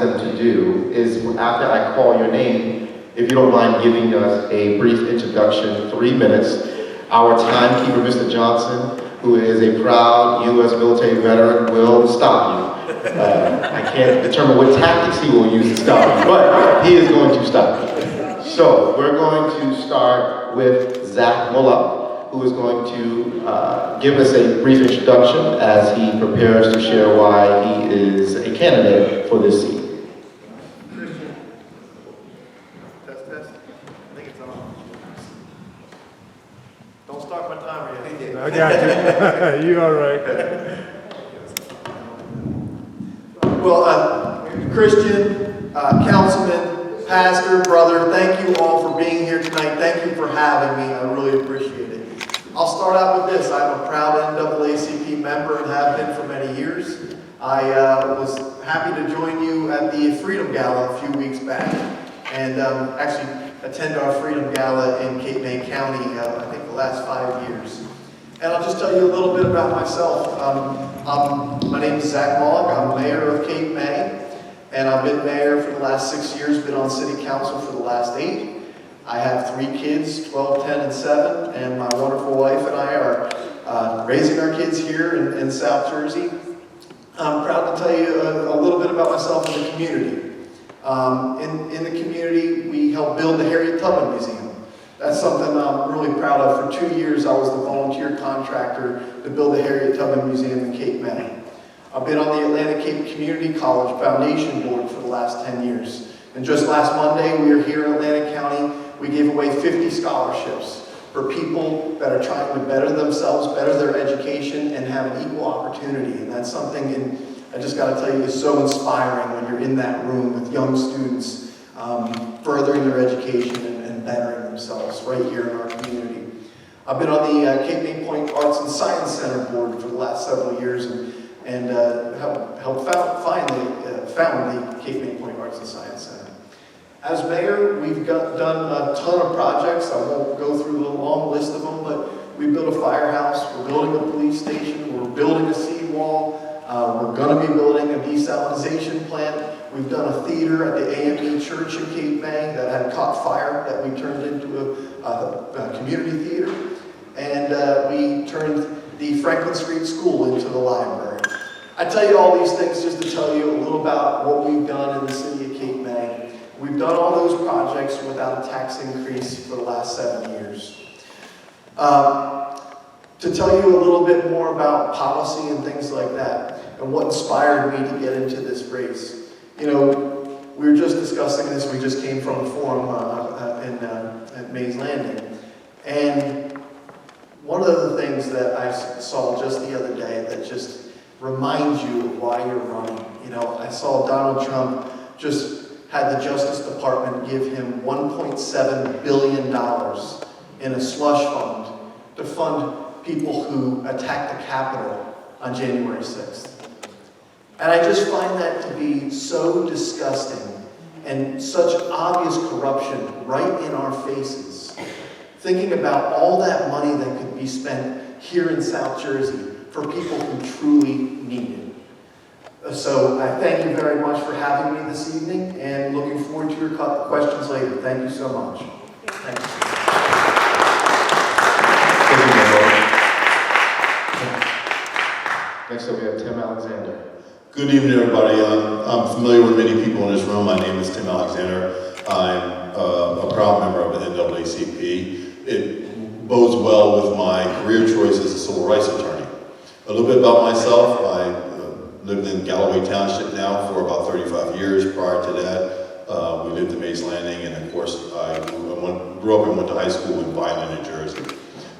them to do is, after I call your name, if you don't mind giving us a brief introduction, 3 minutes. Our timekeeper, Mr. Johnson, who is a proud U.S. military veteran, will stop you. I can't determine what tactics he will use to stop you, but he is going to stop you. So we're going to start with Zach Mullock, who is going to give us a brief introduction as he prepares to share why he is a candidate for this seat. Test, test. I think it's on. Don't start my timer yet. I got you. You all right. Well, Christian, councilman, pastor, brother, thank you all for being here tonight. Thank you for having me. I really appreciate it. I'll start out with this. I'm a proud NAACP member and have been for many years. I was happy to join you at the Freedom Gala a few weeks back and actually attend our Freedom Gala in Cape May County, I think the last 5 years. And I'll just tell you a little bit about myself. My name is Zach Mullock. I'm mayor of Cape May, and I've been mayor for the last 6 years, been on city council for the last 8. I have 3 kids, 12, 10, and 7, and my wonderful wife and I are raising our kids here in South Jersey. I'm proud to tell you a little bit about myself in the community. In the community, we helped build the Harriet Tubman Museum. That's something I'm really proud of. For 2 years, I was the volunteer contractor to build the Harriet Tubman Museum in Cape May. I've been on the Atlantic Cape Community College Foundation Board for the last 10 years. And just last Monday, we were here in Atlantic County. We gave away 50 scholarships for people that are trying to better themselves, better their education, and have an equal opportunity. And that's something, I just got to tell you, is so inspiring when you're in that room with young students furthering their education and bettering themselves right here in our community. I've been on the Cape May Point Arts and Science Center board for the last several years and helped found the Cape May Point Arts and Science Center. As mayor, we've done a ton of projects. I won't go through the long list of them, but we built a firehouse, we're building a police station, we're building a seawall, we're going to be building a desalinization plant. We've done a theater at the AME Church in Cape May that had caught fire that we turned into a community theater. And we turned the Franklin Street School into the library. I tell you all these things just to tell you a little about what we've done in the city of Cape May. We've done all those projects without a tax increase for the last 7 years. To tell you a little bit more about policy and things like that, and what inspired me to get into this race. You know, we were just discussing this, we just came from a forum at Mays Landing. And one of the things that I saw just the other day that just reminds you of why you're running. You know, I saw Donald Trump just had the Justice Department give him $1.7 billion in a slush fund to fund people who attacked the Capitol on January 6th. And I just find that to be so disgusting and such obvious corruption right in our faces. Thinking about all that money that could be spent here in South Jersey for people who truly need it. So I thank you very much for having me this evening and looking forward to your questions later. Thank you so much. Thank you. Next up, we have Tim Alexander. Good evening, everybody. I'm familiar with many people in this room. My name is Tim Alexander. I'm a proud member of the NAACP. It bodes well with my career choice as a civil rights attorney. A little bit about myself. I lived in Galloway Township now for about 35 years. Prior to that, we lived in Mays Landing, and of course, I grew up and went to high school in Vineland, New Jersey.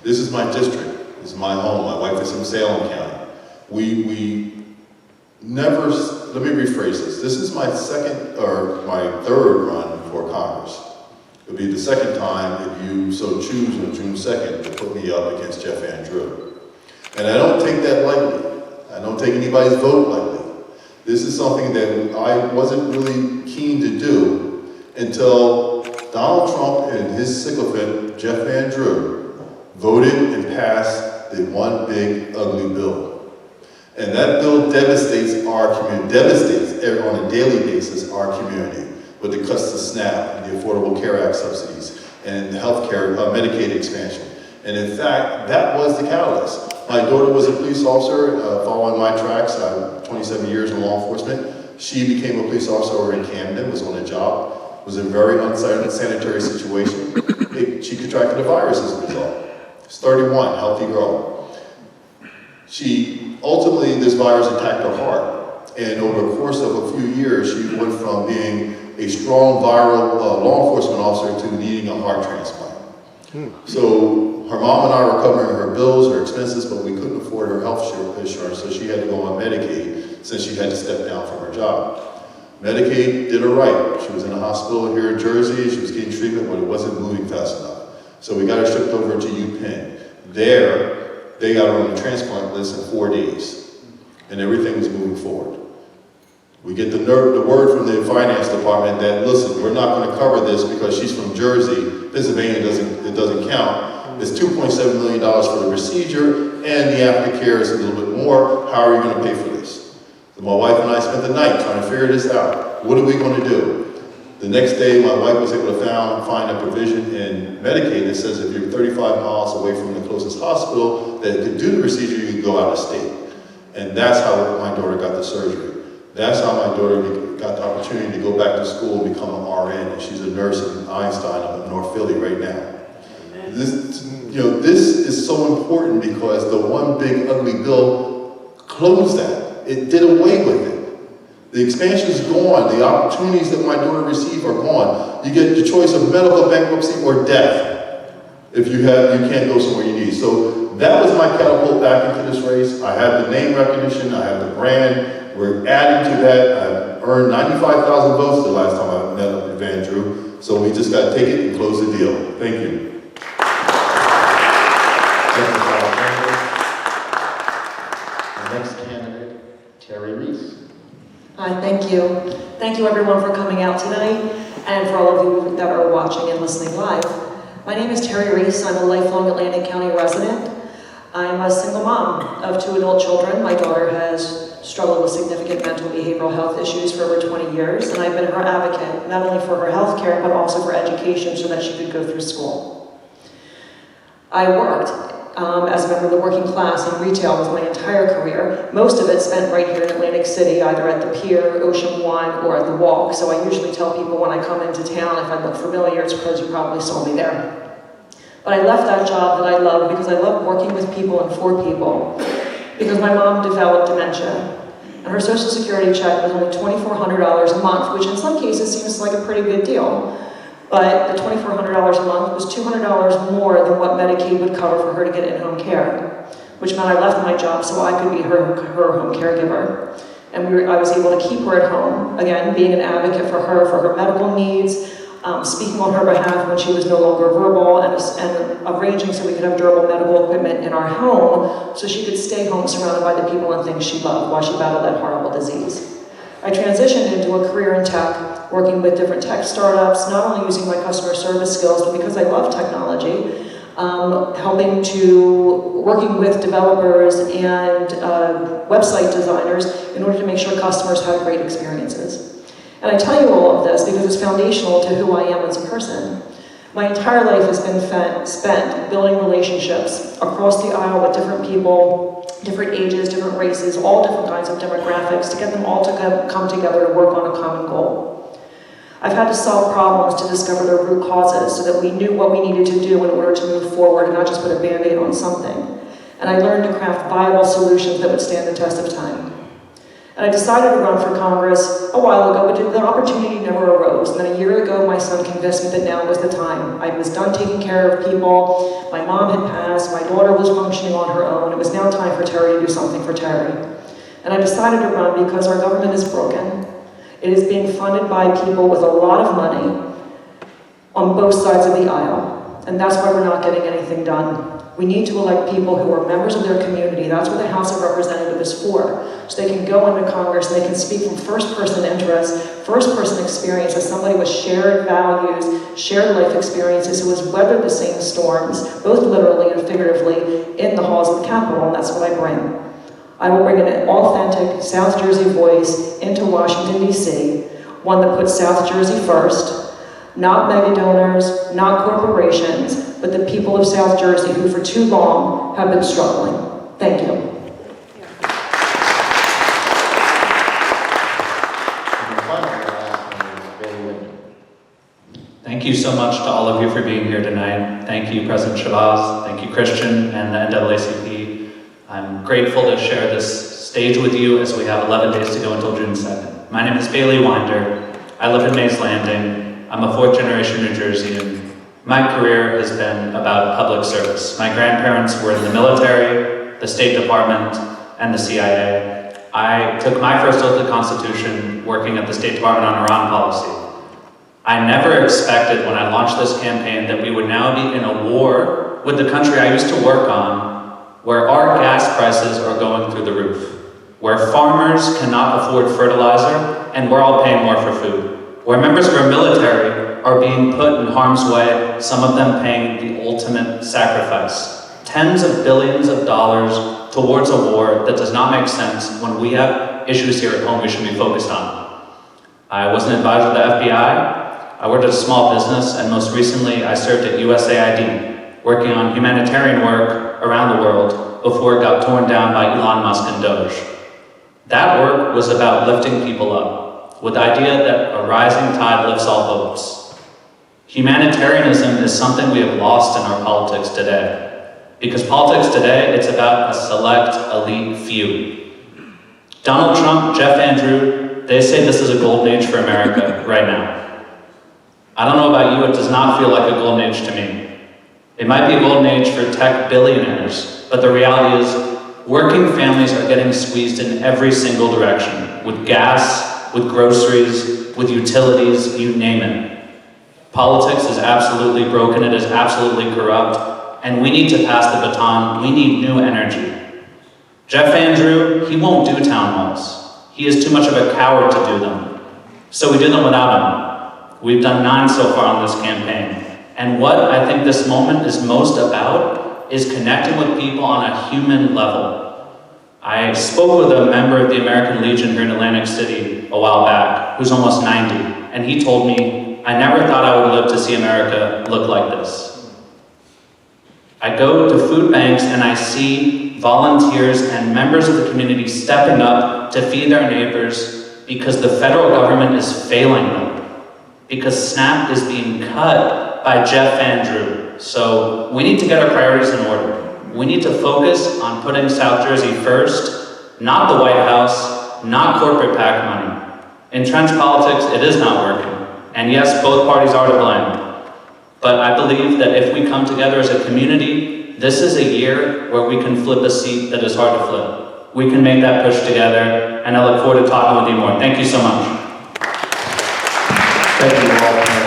This is my district. This is my home. My wife is from Salem County. We never, let me rephrase this. This is my third run for Congress. It'll be the second time if you so choose on June 2nd to put me up against Jeff Andrew. And I don't take that lightly. I don't take anybody's vote lightly. This is something that I wasn't really keen to do until Donald Trump and his sycophant, Jeff Andrew, voted and passed the one big ugly bill. And that bill devastates our community, devastates on a daily basis our community with the cuts to SNAP and the Affordable Care Act subsidies and the health care, Medicaid expansion. And in fact, that was the catalyst. My daughter was a police officer, following my tracks. I'm 27 years in law enforcement. She became a police officer over in Camden, was on a job, was in a very unsanitary situation. She contracted a virus as a result. She's 31, healthy girl. Ultimately, this virus attacked her heart. And over the course of a few years, she went from being a strong viral law enforcement officer to needing a heart transplant. So her mom and I were covering her bills, her expenses, but we couldn't afford her health insurance, so she had to go on Medicaid since she had to step down from her job. Medicaid did her right. She was in a hospital here in Jersey, she was getting treatment, but it wasn't moving fast enough. So we got her shipped over to UPenn. There, they got her on the transplant list in 4 days, and everything was moving forward. We get the word from the finance department that, listen, we're not going to cover this because she's from Jersey. Pennsylvania doesn't count. It's $2.7 million for the procedure, and the aftercare is a little bit more. How are you going to pay for this? So my wife and I spent the night trying to figure this out. What are we going to do? The next day, my wife was able to find a provision in Medicaid that says if you're 35 miles away from the closest hospital that could do the procedure, you can go out of state. And that's how my daughter got the surgery. That's how my daughter got the opportunity to go back to school and become an RN, and she's a nurse in Einstein up in North Philly right now. This is so important because the one big ugly bill closed that. It did away with it. The expansion is gone. The opportunities that my daughter received are gone. You get the choice of medical bankruptcy or death if you can't go somewhere you need. So that was my catapult back into this race. I have the name recognition. I have the brand. We're adding to that. I've earned 95,000 votes the last time I met with Van Drew. So we just got to take it and close the deal. Thank you. The next candidate, Terry Reese. Hi, thank you. Thank you everyone for coming out tonight and for all of you that are watching and listening live. My name is Terry Reese. I'm a lifelong Atlantic County resident. I'm a single mom of 2 adult children. My daughter has struggled with significant mental and behavioral health issues for over 20 years, and I've been her advocate, not only for her health care, but also for education so that she could go through school. I worked as a member of the working class in retail with my entire career, most of it spent right here in Atlantic City, either at the Pier, Ocean One, or at the Walk. So I usually tell people when I come into town, if I look familiar, it's because you probably saw me there. But I left that job that I loved because I love working with people and for people. Because my mom developed dementia. And her Social Security check was only $2,400 a month, which in some cases seems like a pretty good deal. But the $2,400 a month was $200 more than what Medicaid would cover for her to get in-home care, which meant I left my job so I could be her home caregiver. And I was able to keep her at home, again, being an advocate for her medical needs, speaking on her behalf when she was no longer verbal, and arranging so we could have durable medical equipment in our home so she could stay home surrounded by the people and things she loved while she battled that horrible disease. I transitioned into a career in tech, working with different tech startups, not only using my customer service skills, but because I love technology, working with developers and website designers in order to make sure customers have great experiences. And I tell you all of this because it's foundational to who I am as a person. My entire life has been spent building relationships across the aisle with different people, different ages, different races, all different kinds of demographics to get them all to come together to work on a common goal. I've had to solve problems to discover their root causes so that we knew what we needed to do in order to move forward and not just put a Band-Aid on something. And I learned to craft viable solutions that would stand the test of time. And I decided to run for Congress a while ago, but the opportunity never arose. And then a year ago, my son convinced me that now was the time. I was done taking care of people, my mom had passed, my daughter was functioning on her own. It was now time for Terry to do something for Terry. And I decided to run because our government is broken. It is being funded by people with a lot of money on both sides of the aisle. And that's why we're not getting anything done. We need to elect people who are members of their community. That's what the House of Representatives is for. So they can go into Congress and they can speak from first-person interest, first-person experience as somebody with shared values, shared life experiences, who has weathered the same storms, both literally and figuratively, in the halls of the Capitol, and that's what I bring. I will bring an authentic South Jersey voice into Washington, D.C., one that puts South Jersey first, not mega donors, not corporations, but the people of South Jersey who for too long have been struggling. Thank you. Thank you so much to all of you for being here tonight. Thank you, President Shabazz. Thank you, Christian and the NAACP. I'm grateful to share this stage with you as we have 11 days to go until June 2nd. My name is Bailey Winder. I live in Mays Landing. I'm a fourth generation New Jerseyan. My career has been about public service. My grandparents were in the military, the State Department, and the CIA. I took my first oath of the Constitution working at the State Department on Iran policy. I never expected when I launched this campaign that we would now be in a war with the country I used to work on, where our gas prices are going through the roof, where farmers cannot afford fertilizer and we're all paying more for food, where members of our military are being put in harm's way, some of them paying the ultimate sacrifice. Tens of billions of dollars towards a war that does not make sense when we have issues here at home we should be focused on. I was an advisor to the FBI. I worked at a small business, and most recently I served at USAID, working on humanitarian work around the world before it got torn down by Elon Musk and Doge. That work was about lifting people up, with the idea that a rising tide lifts all boats. Humanitarianism is something we have lost in our politics today, because politics today, it's about a select elite few. Donald Trump, Jeff Andrew, they say this is a golden age for America right now. I don't know about you, it does not feel like a golden age to me. It might be a golden age for tech billionaires, but the reality is working families are getting squeezed in every single direction, with gas, with groceries, with utilities, you name it. Politics is absolutely broken, it is absolutely corrupt, and we need to pass the baton. We need new energy. Jeff Andrew, he won't do town halls. He is too much of a coward to do them. So we do them without him. We've done 9 so far on this campaign. And what I think this moment is most about is connecting with people on a human level. I spoke with a member of the American Legion here in Atlantic City a while back, who's almost 90, and he told me, I never thought I would live to see America look like this. I go to food banks and I see volunteers and members of the community stepping up to feed their neighbors because the federal government is failing them. Because SNAP is being cut by Jeff Andrew. So we need to get our priorities in order. We need to focus on putting South Jersey first, not the White House, not corporate PAC money. Entrenched politics, it is not working. And yes, both parties are to blame. But I believe that if we come together as a community, this is a year where we can flip a seat that is hard to flip. We can make that push together, and I look forward to talking with you more. Thank you so much. Thank you all.